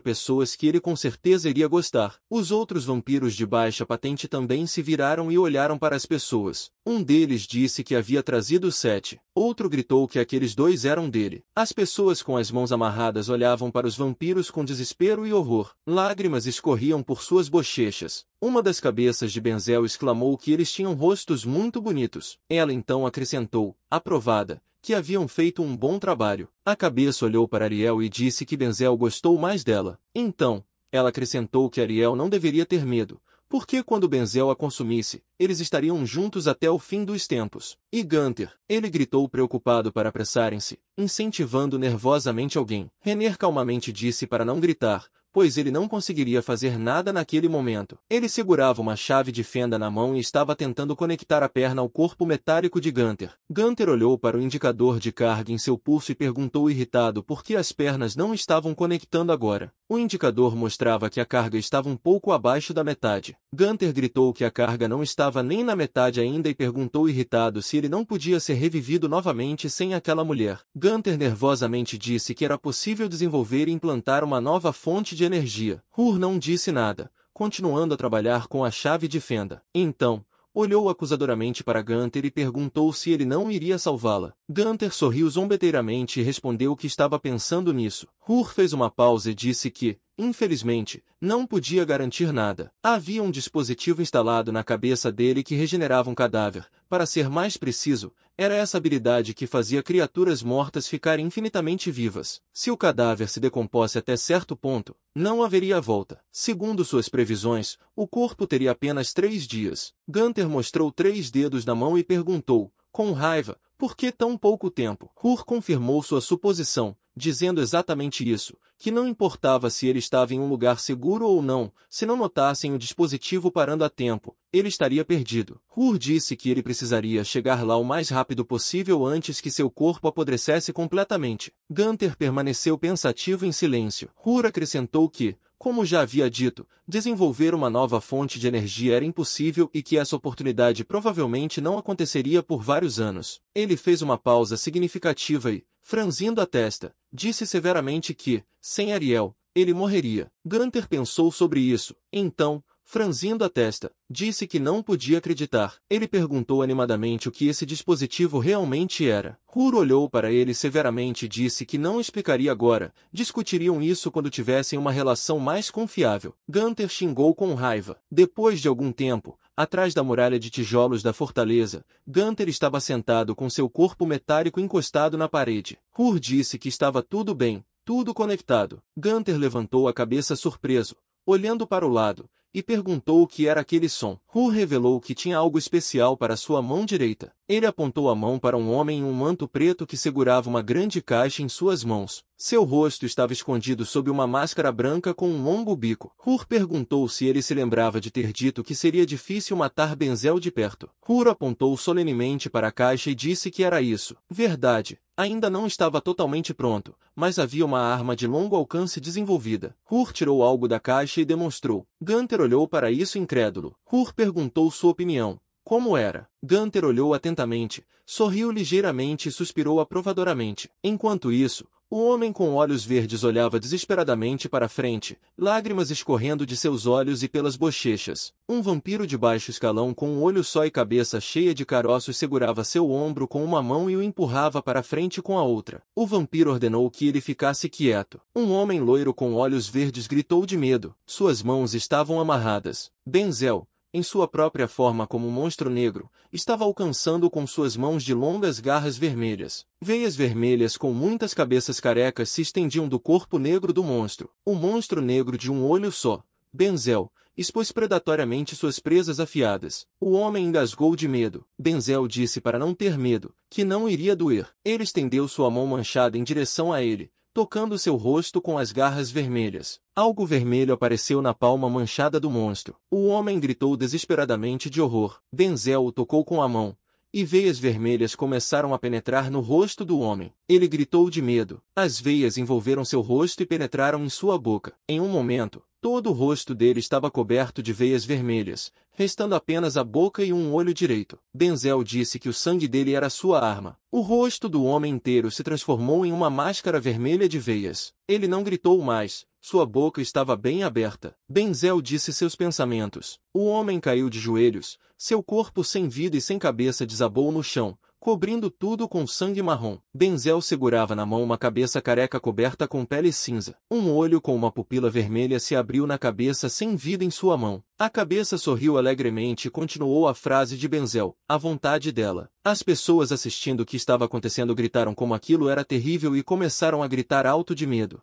pessoas que ele com certeza iria gostar. Os outros vampiros de baixa patente também se viraram e olharam para as pessoas. Um deles disse que havia trazido 7. Outro gritou que aqueles 2 eram dele. As pessoas com as mãos amarradas olhavam para os vampiros com desespero e horror. Lágrimas escorriam por suas bochechas. Uma das cabeças de Denzel exclamou que eles tinham rostos muito bonitos. Ela então acrescentou, aprovada, que haviam feito um bom trabalho. A cabeça olhou para Ariel e disse que Denzel gostou mais dela. Então, ela acrescentou que Ariel não deveria ter medo, porque quando Denzel a consumisse, eles estariam juntos até o fim dos tempos. E Gunther, ele gritou preocupado para apressarem-se, incentivando nervosamente alguém. Renner calmamente disse para não gritar, pois ele não conseguiria fazer nada naquele momento. Ele segurava uma chave de fenda na mão e estava tentando conectar a perna ao corpo metálico de Gunther. Gunther olhou para o indicador de carga em seu pulso e perguntou irritado por que as pernas não estavam conectando agora. O indicador mostrava que a carga estava um pouco abaixo da metade. Gunther gritou que a carga não estava nem na metade ainda e perguntou irritado se ele não podia ser revivido novamente sem aquela mulher. Gunther nervosamente disse que era possível desenvolver e implantar uma nova fonte de energia. Hur não disse nada, continuando a trabalhar com a chave de fenda. Então, olhou acusadoramente para Gunther e perguntou se ele não iria salvá-la. Gunther sorriu zombeteiramente e respondeu que estava pensando nisso. Hur fez uma pausa e disse que, infelizmente, não podia garantir nada. Havia um dispositivo instalado na cabeça dele que regenerava um cadáver. Para ser mais preciso, era essa habilidade que fazia criaturas mortas ficarem infinitamente vivas. Se o cadáver se decompôsse até certo ponto, não haveria volta. Segundo suas previsões, o corpo teria apenas 3 dias. Gunther mostrou 3 dedos na mão e perguntou, com raiva, por que tão pouco tempo? Hur confirmou sua suposição, dizendo exatamente isso, que não importava se ele estava em um lugar seguro ou não, se não notassem o dispositivo parando a tempo, ele estaria perdido. Hur disse que ele precisaria chegar lá o mais rápido possível antes que seu corpo apodrecesse completamente. Gunther permaneceu pensativo em silêncio. Hur acrescentou que, como já havia dito, desenvolver uma nova fonte de energia era impossível e que essa oportunidade provavelmente não aconteceria por vários anos. Ele fez uma pausa significativa e, franzindo a testa, disse severamente que, sem Ariel, ele morreria. Gunther pensou sobre isso. Então, franzindo a testa, disse que não podia acreditar. Ele perguntou animadamente o que esse dispositivo realmente era. Hur olhou para ele severamente e disse que não explicaria agora, discutiriam isso quando tivessem uma relação mais confiável. Gunther xingou com raiva. Depois de algum tempo, atrás da muralha de tijolos da fortaleza, Gunther estava sentado com seu corpo metálico encostado na parede. Hur disse que estava tudo bem, tudo conectado. Gunther levantou a cabeça surpreso, olhando para o lado, e perguntou o que era aquele som. Hur revelou que tinha algo especial para sua mão direita. Ele apontou a mão para um homem em um manto preto que segurava uma grande caixa em suas mãos. Seu rosto estava escondido sob uma máscara branca com um longo bico. Hur perguntou se ele se lembrava de ter dito que seria difícil matar Denzel de perto. Hur apontou solenemente para a caixa e disse que era isso. Verdade. Ainda não estava totalmente pronto, mas havia uma arma de longo alcance desenvolvida. Hur tirou algo da caixa e demonstrou. Gunther olhou para isso incrédulo. Hur perguntou sua opinião. Como era? Gunther olhou atentamente, sorriu ligeiramente e suspirou aprovadoramente. Enquanto isso, o homem com olhos verdes olhava desesperadamente para frente, lágrimas escorrendo de seus olhos e pelas bochechas. Um vampiro de baixo escalão com um olho só e cabeça cheia de caroços segurava seu ombro com uma mão e o empurrava para frente com a outra. O vampiro ordenou que ele ficasse quieto. Um homem loiro com olhos verdes gritou de medo. Suas mãos estavam amarradas. Denzel, em sua própria forma como um monstro negro, estava alcançando com suas mãos de longas garras vermelhas. Veias vermelhas com muitas cabeças carecas se estendiam do corpo negro do monstro. O monstro negro de um olho só, Denzel, expôs predatoriamente suas presas afiadas. O homem engasgou de medo. Denzel disse para não ter medo, que não iria doer. Ele estendeu sua mão manchada em direção a ele, tocando seu rosto com as garras vermelhas. Algo vermelho apareceu na palma manchada do monstro. O homem gritou desesperadamente de horror. Denzel o tocou com a mão, e veias vermelhas começaram a penetrar no rosto do homem. Ele gritou de medo. As veias envolveram seu rosto e penetraram em sua boca. Em um momento, todo o rosto dele estava coberto de veias vermelhas, restando apenas a boca e um olho direito. Denzel disse que o sangue dele era sua arma. O rosto do homem inteiro se transformou em uma máscara vermelha de veias. Ele não gritou mais. Sua boca estava bem aberta. Denzel disse seus pensamentos. O homem caiu de joelhos. Seu corpo sem vida e sem cabeça desabou no chão, cobrindo tudo com sangue marrom. Denzel segurava na mão uma cabeça careca coberta com pele cinza. Um olho com uma pupila vermelha se abriu na cabeça sem vida em sua mão. A cabeça sorriu alegremente e continuou a frase de Denzel, à vontade dela. As pessoas assistindo o que estava acontecendo gritaram como aquilo era terrível e começaram a gritar alto de medo.